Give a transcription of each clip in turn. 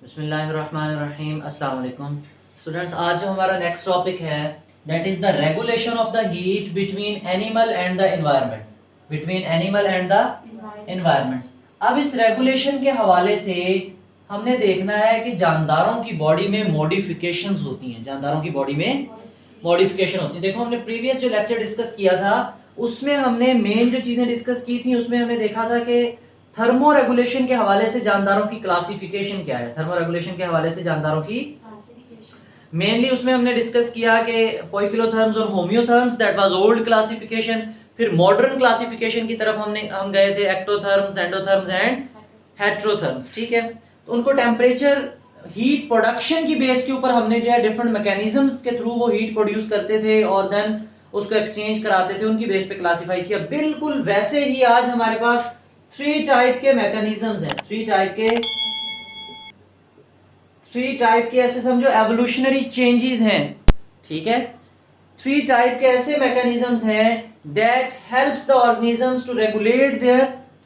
बिस्मिल्लाहिर्रहमानिर्रहीम। अस्सलाम वालेकुम स्टूडेंट्स, आज जो हमारा नेक्स्ट टॉपिक है that is the regulation of the heat between animal and the environment. अब इस रेगुलेशन के हवाले से हमने देखना है कि जानदारों की बॉडी में मॉडिफिकेशंस होती हैं। देखो, हमने प्रीवियस जो लेक्चर डिस्कस किया था उसमें हमने मेन जो चीजें डिस्कस की थी उसमें हमने देखा था कि थर्मो रेगुलेशन के हवाले से जानदारों की क्लासिफिकेशन क्या है। थर्मो रेगुलेशन के हवाले से जानदारों की मेनली उसमें हमने डिस्कस किया कि पोइकिलोथर्म्स और homeotherms, that was old classification. फिर मॉडर्न क्लासिफिकेशन की तरफ हम गए थे, एक्टोथर्म्स, एंडोथर्म्स एंड हेट्रोथर्म्स। ठीक है, तो उनको टेम्परेचर हीट प्रोडक्शन की बेस के ऊपर हमने जो है डिफरेंट मैकेनिज्म्स के थ्रू वो हीट प्रोड्यूस करते थे और देन उसको एक्सचेंज कराते थे, उनकी बेस पे क्लासिफाई किया। बिल्कुल वैसे ही आज हमारे पास 3 टाइप के मैकेनिज्म्स हैं। 3 टाइप के ऐसे समझो एवोल्यूशनरी चेंजेस हैं। ठीक है, 3 टाइप के ऐसे मैकेनिज्म्स हैं that helps the organisms to regulate their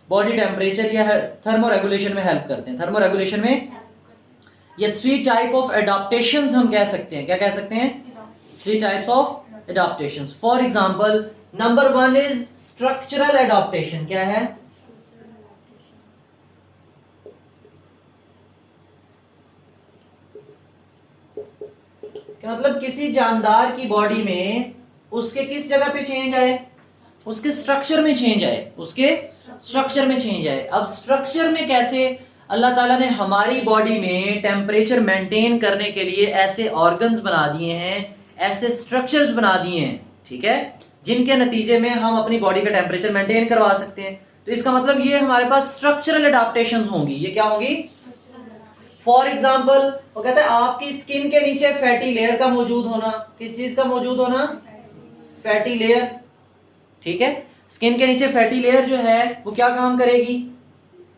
body temperature, या थर्मो रेगुलेशन में हेल्प करते हैं। थर्मो रेगुलेशन में ये 3 टाइप ऑफ एडाप्टेशंस हम कह सकते हैं। क्या कह सकते हैं? 3 types of adaptations. For example, number 1 is structural adaptation. क्या है? मतलब किसी जानदार की बॉडी में उसके किस जगह पे चेंज आए? उसके स्ट्रक्चर में चेंज आए। अब स्ट्रक्चर में कैसे? अल्लाह ताला ने हमारी बॉडी में टेम्परेचर मेंटेन करने के लिए ऐसे ऑर्गन्स बना दिए हैं, ऐसे स्ट्रक्चर्स बना दिए हैं, ठीक है, जिनके नतीजे में हम अपनी बॉडी का टेम्परेचर मेंटेन करवा सकते हैं। तो इसका मतलब ये हमारे पास स्ट्रक्चरल एडाप्टेशंस होंगी। ये क्या होंगी? फॉर एग्जाम्पल, वो कहता है आपकी स्किन के नीचे फैटी लेयर का मौजूद होना। किस चीज का मौजूद होना? Fatty layer. ठीक है, स्किन के नीचे फैटी लेयर जो है वो क्या काम करेगी?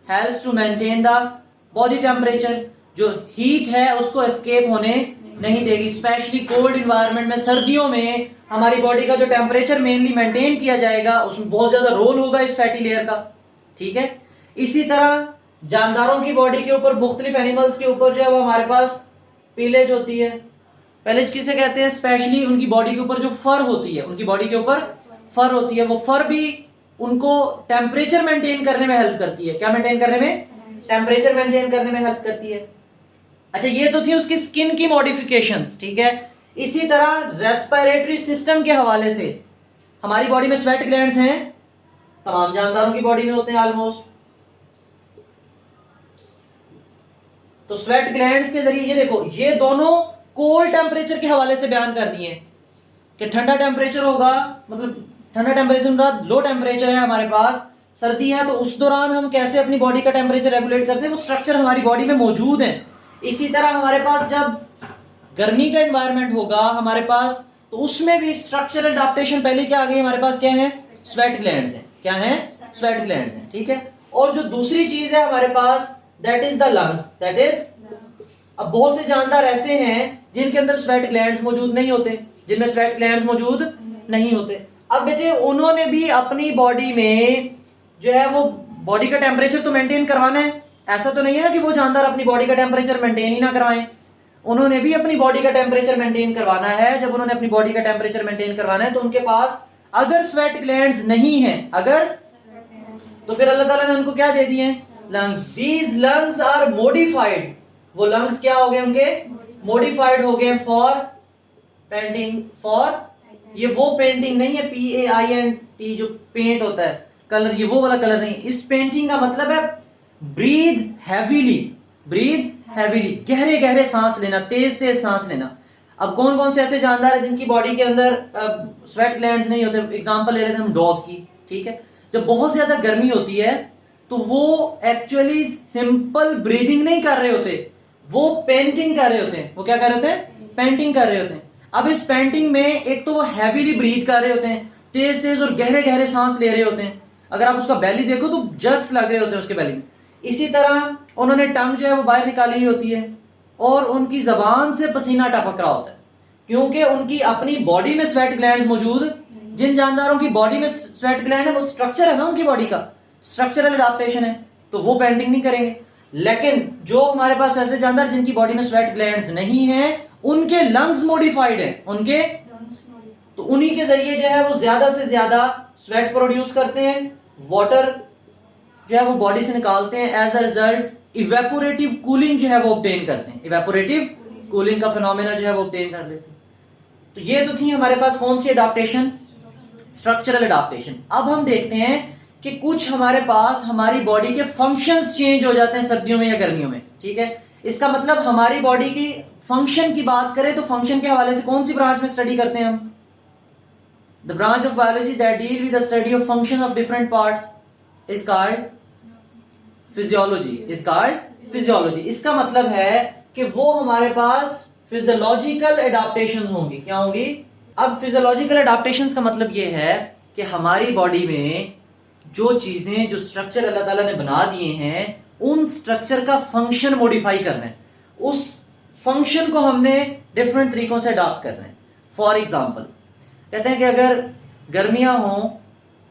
Helps to maintain the body temperature. जो हीट है उसको एस्केप होने नहीं देगी। स्पेशली कोल्ड इन्वायरमेंट में, सर्दियों में हमारी बॉडी का जो टेम्परेचर मेनली मेंटेन किया जाएगा उसमें बहुत ज्यादा रोल होगा इस फैटी लेयर का। ठीक है, इसी तरह जानदारों की बॉडी के ऊपर, मुख्तलिफ एनिमल्स के ऊपर जो है वो हमारे पास पेलेज होती है। पेलेज किसे कहते हैं? स्पेशली उनकी बॉडी के ऊपर जो फर होती है, वो फर भी उनको टेम्परेचर मेंटेन करने में हेल्प करती है। क्या मेंटेन करने में? टेम्परेचर मेंटेन करने में हेल्प करती है। अच्छा, ये तो थी उसकी स्किन की मॉडिफिकेशंस। ठीक है, इसी तरह रेस्पिरेटरी सिस्टम के हवाले से हमारी बॉडी में स्वेट ग्लैंड्स हैं, तमाम जानदारों की बॉडी में होते हैं ऑलमोस्ट। तो स्वेट ग्लैंड्स के जरिए ये देखो, ये दोनों कोल्ड टेम्परेचर के हवाले से बयान कर दिए कि ठंडा टेम्परेचर होगा, मतलब ठंडा टेम्परेचर का लो टेम्परेचर है हमारे पास, सर्दी है, तो उस दौरान हम कैसे अपनी बॉडी का टेम्परेचर रेगुलेट करते हैं, वो स्ट्रक्चर हमारी बॉडी में मौजूद है। इसी तरह हमारे पास जब गर्मी का एनवायरनमेंट होगा हमारे पास, तो उसमें भी स्ट्रक्चरल एडाप्टेशन पहले क्या आ गई हमारे पास? क्या है? स्वेट ग्लैंड्स है। क्या है? स्वेट ग्लैंड्स है। ठीक है, और जो दूसरी चीज है हमारे पास, दैट इज द लंग्स। अब बहुत से जानदार ऐसे हैं जिनके अंदर स्वेट ग्लैंड्स मौजूद नहीं होते, अब बेटे उन्होंने भी अपनी बॉडी में जो है वो बॉडी का टेम्परेचर तो मेंटेन करवाना है। ऐसा तो नहीं है ना कि वो जानदार अपनी बॉडी का टेम्परेचर मेंटेन ही ना करवाएं। उन्होंने भी अपनी बॉडी का टेम्परेचर मेंटेन करवाना है। जब उन्होंने अपनी बॉडी का टेम्परेचर मेंटेन करवाना है तो उनके पास अगर स्वेट ग्लैंड्स नहीं है, तो फिर अल्लाह ताला ने उनको क्या दे दिए? Lungs. These lungs are modified. वो लंग्स क्या हो गए? उनके मॉडिफाइड हो गए फॉर पेंटिंग। ये वो पेंटिंग नहीं है PAINT जो पेंट होता है, कलर, ये वो वाला कलर नहीं। इस पेंटिंग का मतलब है ब्रीथ हैवीली, गहरे गहरे सांस लेना, तेज तेज सांस लेना। अब कौन कौन से ऐसे जानदार है जिनकी बॉडी के अंदर स्वेट ग्लैंड्स नहीं होते? एग्जांपल ले लेते हैं हम डॉग की। ठीक है, जब बहुत ज्यादा गर्मी होती है तो वो एक्चुअली सिंपल ब्रीदिंग नहीं कर रहे होते, वो पेंटिंग कर रहे होते हैं। वो क्या कर रहे होते हैं? पेंटिंग कर रहे होते हैं। अब इस पेंटिंग में एक तो वो हैवीली ब्रीथ कर रहे होते हैं, तेज तेज और गहरे गहरे सांस ले रहे होते हैं। अगर आप उसका बेली देखो तो जर्क्स लग रहे होते हैं उसके बेली में। इसी तरह उन्होंने टंग जो है वो बाहर निकाली होती है और उनकी जबान से पसीना टपक रहा होता है, क्योंकि उनकी अपनी बॉडी में स्वेट ग्लैंड्स मौजूद। जिन जानदारों की बॉडी में स्वेट ग्लैंड है वो स्ट्रक्चर है ना उनकी बॉडी का, स्ट्रक्चरल एडाप्टेशन है तो वो पेंटिंग नहीं करेंगे। लेकिन जो हमारे पास ऐसे जानदार जिनकी बॉडी में स्वेट ग्लैंड्स नहीं है, उनके लंग्स मॉडिफाइड है, उनके तो उन्हीं के जरिए जो है वो ज्यादा से ज्यादा स्वेट प्रोड्यूस करते हैं, वाटर जो है वो बॉडी से निकालते हैं। As a result evaporative cooling जो है वो ऑब्टेन करते हैं, इवेपोरेटिव कूलिंग का फिनोमेना जो है वो ऑब्टेन कर लेते हैं। तो ये तो थी हमारे पास कौन सी एडाप्टेशन, स्ट्रक्चरल एडाप्टेशन। अब हम देखते हैं कि कुछ हमारे पास हमारी बॉडी के फंक्शंस चेंज हो जाते हैं सर्दियों में या गर्मियों में, ठीक है। इसका मतलब हमारी बॉडी की फंक्शन की बात करें तो फंक्शन के हवाले से कौन सी ब्रांच में स्टडी करते हैं हम? The branch of biology that deal with the study of function of different parts is called physiology, is called physiology. इसका मतलब है कि वो हमारे पास फिजियोलॉजिकल एडाप्टेशन होंगी। क्या होंगी? अब फिजियोलॉजिकल एडाप्टेशन का मतलब ये है कि हमारी बॉडी में जो चीजें, जो स्ट्रक्चर अल्लाह ताला ने बना दिए हैं, उन स्ट्रक्चर का फंक्शन मॉडिफाई करना है, उस फंक्शन को हमने डिफरेंट तरीकों से अडॉप्ट करना है। फॉर एग्जांपल कहते हैं कि अगर गर्मियां हों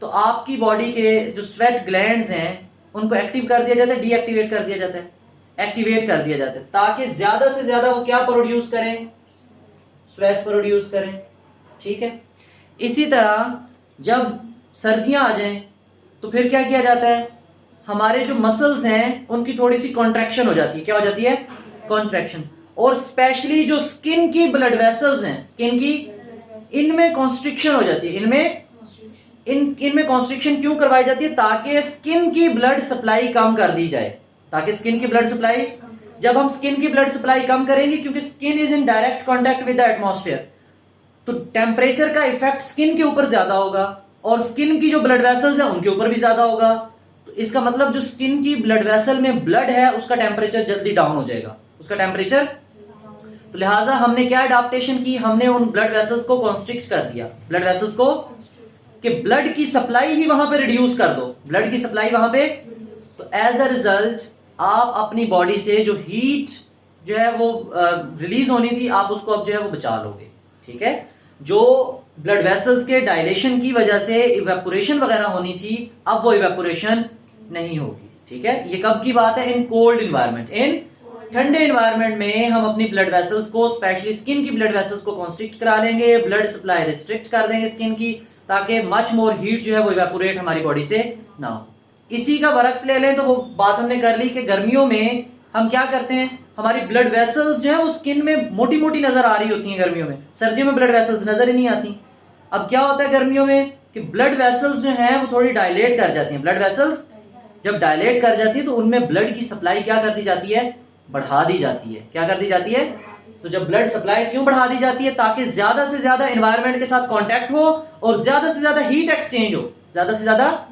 तो आपकी बॉडी के जो स्वेट ग्लैंड्स हैं उनको एक्टिव कर दिया जाता है, डीएक्टिवेट कर दिया जाता है, एक्टिवेट कर दिया जाता है, ताकि ज्यादा से ज्यादा वो क्या प्रोड्यूस करें? स्वेट प्रोड्यूस करें, ठीक है। इसी तरह जब सर्दियां आ जाएं तो फिर क्या किया जाता है? हमारे जो मसल्स हैं उनकी थोड़ी सी कॉन्ट्रैक्शन हो जाती है। क्या हो जाती है? कॉन्ट्रैक्शन। और स्पेशली जो स्किन की ब्लड वेसल्स हैं, स्किन की, इनमें कॉन्स्ट्रिक्शन हो जाती है। इनमें कॉन्स्ट्रिक्शन क्यों करवाई जाती है? ताकि स्किन की ब्लड सप्लाई कम कर दी जाए, ताकि स्किन की ब्लड सप्लाई, जब हम स्किन की ब्लड सप्लाई कम करेंगे, क्योंकि skin is in direct contact with the atmosphere, तो टेम्परेचर का इफेक्ट स्किन के ऊपर ज्यादा होगा और स्किन की जो ब्लड वेसल्स हैं उनके ऊपर भी ज्यादा होगा। तो इसका मतलब जो स्किन की ब्लड वेसल में ब्लड है उसका टेम्परेचर जल्दी डाउन हो जाएगा, उसका टेम्परेचर। तो लिहाजा हमने क्या एडाप्टेशन की? हमने उन ब्लड वेसल्स को कॉन्स्ट्रिक्ट कर दिया, ब्लड वेसल्स को, कि ब्लड की सप्लाई ही वहां पे रिड्यूस कर दो, ब्लड की सप्लाई वहां पे। तो एज अ रिजल्ट आप अपनी बॉडी से जो हीट जो है वो रिलीज होनी थी, आप उसको अब जो है वो बचा लोगे, ठीक है। जो ब्लड वेसल्स के डायलेशन की वजह से इवेपोरेशन वगैरह होनी थी, अब वो इवेपोरेशन नहीं होगी, ठीक है। ये कब की बात है? In cold environment. इन ठंडे इन्वायरमेंट में हम अपनी ब्लड वेसल्स को, स्पेशली स्किन की ब्लड वेसल्स को कॉन्स्ट्रिक्ट करा लेंगे, ब्लड सप्लाई रिस्ट्रिक्ट कर देंगे स्किन की, ताकि मच मोर हीट जो है वो इवेपोरेट हमारी बॉडी से ना हो। इसी का बरक्स ले लें तो वो बात हमने कर ली कि गर्मियों में हम क्या करते हैं, हमारी ब्लड वेसल्स जो है वो स्किन में मोटी मोटी नजर आ रही होती हैं गर्मियों में, सर्दियों में ब्लड वेसल्स नजर ही नहीं आती। अब क्या होता है गर्मियों में कि ब्लड वेसल्स जो हैं वो थोड़ी डायलेट कर जाती हैं। ब्लड वेसल्स जब डायलेट कर जाती है तो उनमें ब्लड की सप्लाई क्या कर दी जाती है? बढ़ा दी जाती है। क्या कर दी जाती है? तो जब ब्लड सप्लाई क्यों बढ़ा दी जाती है? ताकि ज्यादा से ज्यादा एनवायरनमेंट के साथ कांटेक्ट हो और ज्यादा से ज्यादा हीट एक्सचेंज हो, ज्यादा से ज्यादा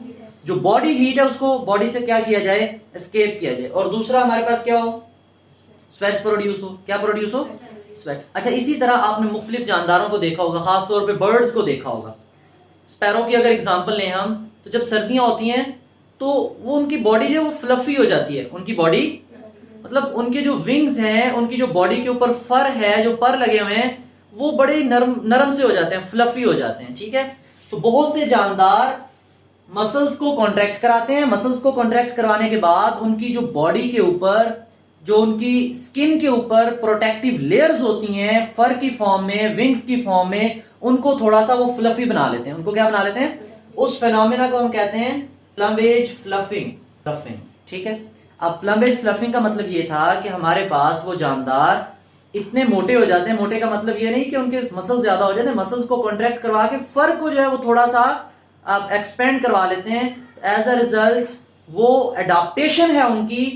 जो बॉडी हीट है उसको बॉडी से क्या किया जाए? एस्केप किया जाए। और दूसरा हमारे पास क्या हो? स्वेट प्रोड्यूस हो। क्या प्रोड्यूस हो? स्वेट। अच्छा, इसी तरह आपने मुख्तलिफ जानदारों को देखा होगा, खासतौर पे बर्ड्स को देखा होगा। स्पैरो की अगर एग्जांपल लें हम, तो जब सर्दियां होती हैं तो वो उनकी बॉडी जो वो फ्लफी हो जाती है। उनकी बॉडी मतलब उनके जो विंग्स हैं, उनकी जो बॉडी के ऊपर फर है, जो पर लगे हुए हैं, वो बड़े नरम से हो जाते हैं, फ्लफी हो जाते हैं, ठीक है। तो बहुत से जानदार मसल्स को कॉन्ट्रैक्ट कराते हैं। मसल्स को कॉन्ट्रैक्ट करवाने के बाद उनकी जो बॉडी के ऊपर, जो उनकी स्किन के ऊपर प्रोटेक्टिव लेयर्स होती हैं, फर की फॉर्म में, विंग्स की फॉर्म में, उनको थोड़ा सा वो फ्लफी बना लेते हैं। उनको क्या बना लेते हैं? उस फेनोमेना को हम कहते हैं प्लम्बेज फ्लफिंग, ठीक है। अब प्लम्बेज फ्लफिंग का मतलब ये था कि हमारे पास वो जानदार इतने मोटे हो जाते हैं। मोटे का मतलब ये नहीं कि उनके मसल्स ज्यादा हो जाते हैं, मसल्स को कॉन्ट्रैक्ट करवा के फर को जो है वो थोड़ा सा आप एक्सपेंड करवा लेते हैं। एज अ रिजल्ट वो एडाप्टेशन है उनकी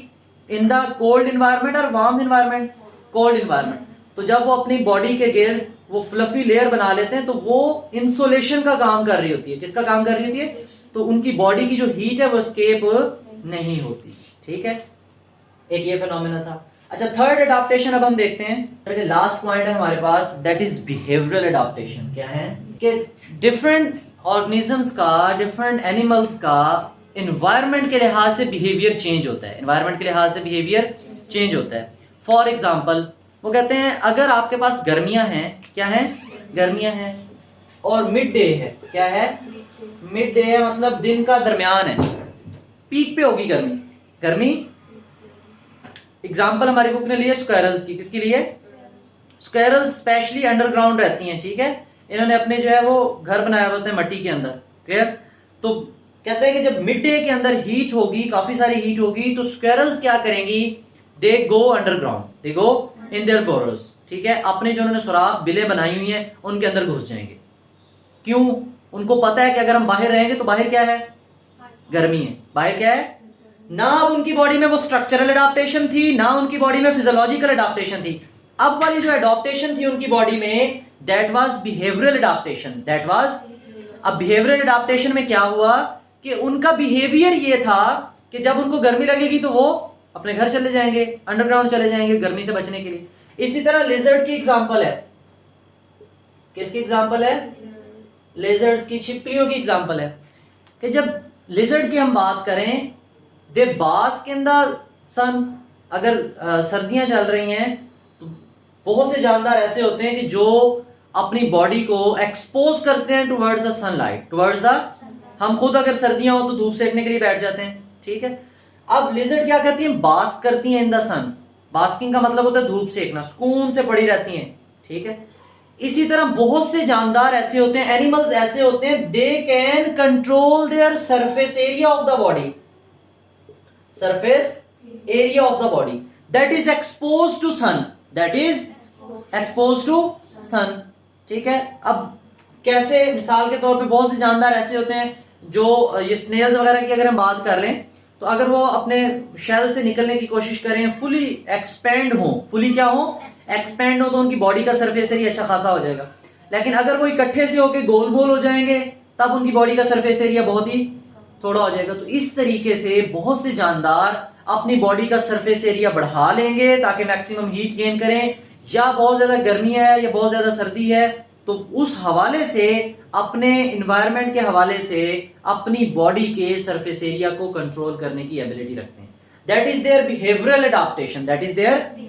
इन द कोल्ड इन्वायरमेंट और वार्म इन्वायरमेंट, कोल्ड इन्वायरमेंट। तो जब वो अपनी बॉडी के गिर्द वो फ्लफी लेयर बना लेते हैं तो वो इंसुलेशन का काम कर रही होती है। किसका काम कर रही होती है? तो उनकी बॉडी की जो हीट है वो एस्केप नहीं होती, ठीक है। एक ये फिनोमेना था। अच्छा, थर्ड एडाप्टेशन अब हम देखते हैं। लास्ट पॉइंट है हमारे पास, दैट इज बिहेवियरल एडाप्टेशन। क्या है? कि डिफरेंट ऑर्गेनिजम्स का, डिफरेंट एनिमल्स का एनवायरनमेंट के लिहाज से बिहेवियर चेंज होता है। एनवायरनमेंट के लिहाज से बिहेवियर चेंज होता है। फॉर एग्जाम्पल वो कहते हैं अगर आपके पास गर्मियां हैं, क्या है? गर्मियां हैं और मिड डे है। क्या है? मिड डे है मतलब दिन का दरमियान है। पीक पे होगी गर्मी। गर्मी एग्जाम्पल हमारी बुक ने लिया स्क्वायरल्स की। किसके लिए? स्क्वायरल्स स्पेशली अंडरग्राउंड रहती हैं, ठीक है। इन्होंने अपने जो है वो घर बनाया होते हैं मट्टी के अंदर, क्लियर। तो कहते हैं कि जब मिड डे के अंदर हीट होगी, काफी सारी हीट होगी, तो स्क्वायरल्स क्या करेंगी, they go underground, they go in their burrows, ठीक है। अपने जो उन्होंने सुराख बिलें बनाई हुई हैं उनके अंदर घुस जाएंगे। क्यों? उनको पता है कि अगर हम बाहर रहेंगे तो बाहर क्या है, गर्मी है। बाहर क्या है, ना उनकी बॉडी में वो स्ट्रक्चरल एडाप्टेशन थी, ना उनकी बॉडी में फिजियोलॉजिकल एडाप्टेशन थी। अब वाली जो एडाप्टेशन थी उनकी बॉडी में, that was behavioural adaptation, that was. अब बिहेवियरल एडाप्टेशन में क्या हुआ कि उनका बिहेवियर ये था कि जब उनको गर्मी लगेगी तो वो अपने घर चले जाएंगे, अंडरग्राउंड चले जाएंगे गर्मी से बचने के लिए। इसी तरह लिजर्ड की एग्जांपल है। किसकी एग्जांपल है? लेजर्ड्स की, छिपकलियों की एग्जांपल है कि जब लिजर्ड की हम बात करें, दे बास्क इन द सन। अगर सर्दियां चल रही हैं तो बहुत से जानदार ऐसे होते हैं कि जो अपनी बॉडी को एक्सपोज करते हैं towards the sunlight, towards the. हम खुद अगर सर्दियां हो तो धूप सेकने के लिए बैठ जाते हैं, ठीक है। अब लिजर्ड क्या करती हैं, बास्क करती हैं इन द सन। बास्किंग का मतलब होता है धूप सेकना, सुकून से पड़ी रहती हैं, ठीक है। इसी तरह बहुत से जानदार ऐसे होते हैं, एनिमल्स ऐसे होते हैं, they can control their surface area of the body, surface area of the body that is expose to sun, that is expose to sun, ठीक है। अब कैसे, मिसाल के तौर पे बहुत से जानदार ऐसे होते हैं जो ये स्नेल्स वगैरह की अगर हम बात कर लें, तो अगर वो अपने शेल से निकलने की कोशिश करें, फुली एक्सपेंड हो, फुली क्या हो, एक्सपेंड हो, तो उनकी बॉडी का सरफेस एरिया अच्छा खासा हो जाएगा। लेकिन अगर वो इकट्ठे से होकर गोल गोल हो जाएंगे तब उनकी बॉडी का सरफेस एरिया बहुत ही थोड़ा हो जाएगा। तो इस तरीके से बहुत से जानदार अपनी बॉडी का सरफेस एरिया बढ़ा लेंगे ताकि मैक्सिमम हीट गेन करें, या बहुत ज्यादा गर्मी है या बहुत ज्यादा सर्दी है तो उस हवाले से, अपने इन्वायरमेंट के हवाले से अपनी बॉडी के सरफेस एरिया को कंट्रोल करने की एबिलिटी रखते हैं। That is their behavioural adaptation, that is their.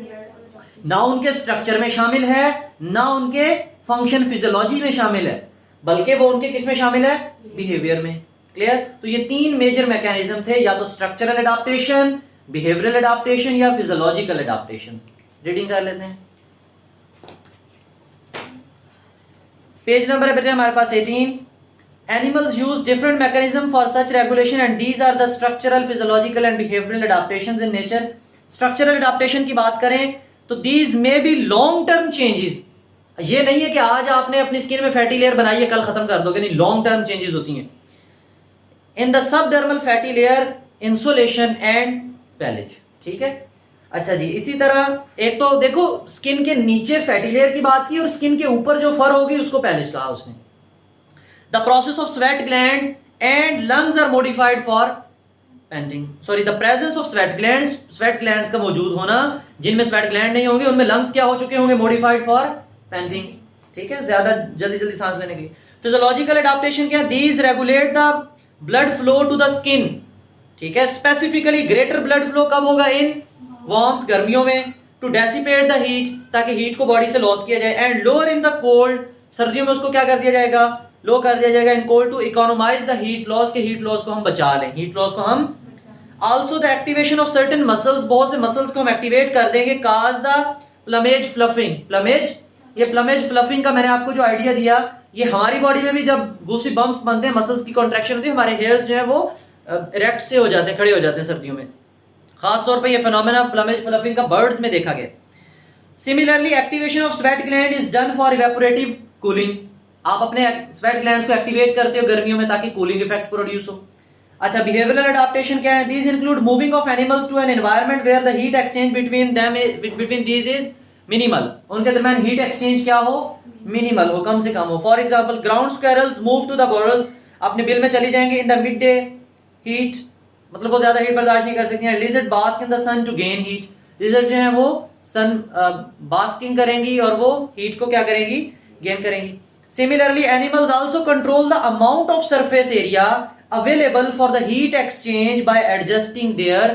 ना उनके स्ट्रक्चर में शामिल है, ना उनके फंक्शन फिजियोलॉजी में शामिल है, बल्कि वो उनके किस में शामिल है, बिहेवियर में, क्लियर। तो ये तीन मेजर मैकेनिज्म थे, या तो स्ट्रक्चरल एडाप्टेशन, बिहेवियरल एडाप्टेशन या फिजियोलॉजिकल एडाप्टेशन। रीडिंग कर लेते हैं, पेज नंबर है बेटे हमारे पास 18। Animals use different mechanism for such regulation and these are the structural, physiological and behavioral adaptations in nature. Structural adaptation की बात करें तो these may be long term changes। ये नहीं है कि आज आपने अपनी स्किन में फैटी लेयर बनाई है कल खत्म कर दोगे, नहीं, लॉन्ग टर्म चेंजेस होती हैं। In the subdermal fatty layer, insulation and pelage, ठीक है। अच्छा जी, इसी तरह एक तो देखो स्किन के नीचे फैटी लेयर की बात की और स्किन के ऊपर जो फर होगी उसको पैलेज कहा उसने। The process of sweat glands and lungs are modified for panting, sorry the presence of sweat glands, sweat glands का मौजूद होना, जिनमें स्वेट ग्लैंड नहीं होंगे उनमें लंग्स क्या हो चुके होंगे, मॉडिफाइड फॉर पेंटिंग, ठीक है, ज्यादा जल्दी जल्दी सांस लेने के लिए। फिजियोलॉजिकल एडाप्टेशन क्या, these regulate the blood flow to the skin, ठीक है। स्पेसिफिकली ग्रेटर ब्लड फ्लो कब होगा, इन वार्मथ, गर्मियों में, टू डेसिपेट द हीट, ताकि हीट को बॉडी से लॉस किया जाए, and lower in the cold, सर्दियों में उसको क्या कर दिया जाएगा, लो कर दिया जाएगा, in cold to economise the heat loss, के हीट लॉस को हम बचा लें, हीट लॉस को हम। Also the activation of certain muscles, बहुत से मसल्स को हम एक्टिवेट कर देंगे, cause the plumage fluffing, plumage, ये प्लमेज फ्लफिंग का मैंने आपको जो आइडिया दिया, ये हमारी बॉडी में भी जब गूसी बम्प्स बनते हैं, मसल्स की कॉन्ट्रैक्शन होती है, हमारे हेयर्स जो है वो इरेक्ट से हो जाते हैं, खड़े हो जाते हैं सर्दियों में। खास तौर पे ये फिनोमेना प्लमेज फ्लफिंग का बर्ड्स में देखा गया। Similarly activation of sweat gland is done for evaporative cooling, आप अपने स्वेट ग्लैंड्स को एक्टिवेट करते हो गर्मियों में ताकि कूलिंग इफेक्ट प्रोड्यूस हो। अच्छा, बिहेवियरल एडाप्टेशन क्या है, these include moving of animals to an environment where the heat exchange between these is minimal, उनके दरमियान हीट एक्सचेंज क्या हो, मिनिमल हो, कम से कम हो। For example ground squirrels move to the burrows, अपने बिल में चली जाएंगे in the midday heat, मतलब वो ज्यादा हीट बर्दाश्त नहीं कर सकती हैं। Lizard bask in the sun to gain heat, lizard जो है वो सन बास्किंग करेंगी और वो हीट को क्या करेंगी, गेन करेंगी। Similarly animals also control the amount of surface area available for the heat exchange by adjusting their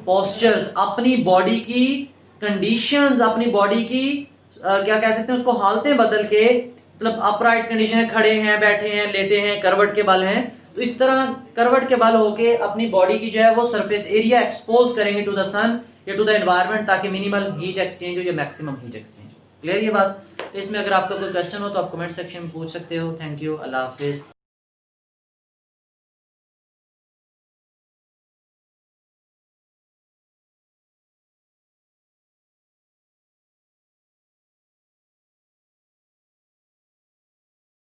postures, अपनी बॉडी की कंडीशंस, अपनी बॉडी की क्या कह सकते हैं उसको, हालतें बदल के, मतलब अपराइट कंडीशन है, खड़े हैं, बैठे हैं, लेटे हैं, करवट के बल हैं, तो इस तरह करवट के बल होके अपनी बॉडी की जो है वो सरफेस एरिया एक्सपोज करेंगे टू द सन या टू द एनवायरनमेंट, ताकि मिनिमल हीट एक्सचेंज हो या मैक्सिमम हीट एक्सचेंज हो। क्लियर ये बात? तो इसमें अगर आपका कोई क्वेश्चन हो तो आप कमेंट सेक्शन में पूछ सकते हो। Thank you, Allah Hafiz.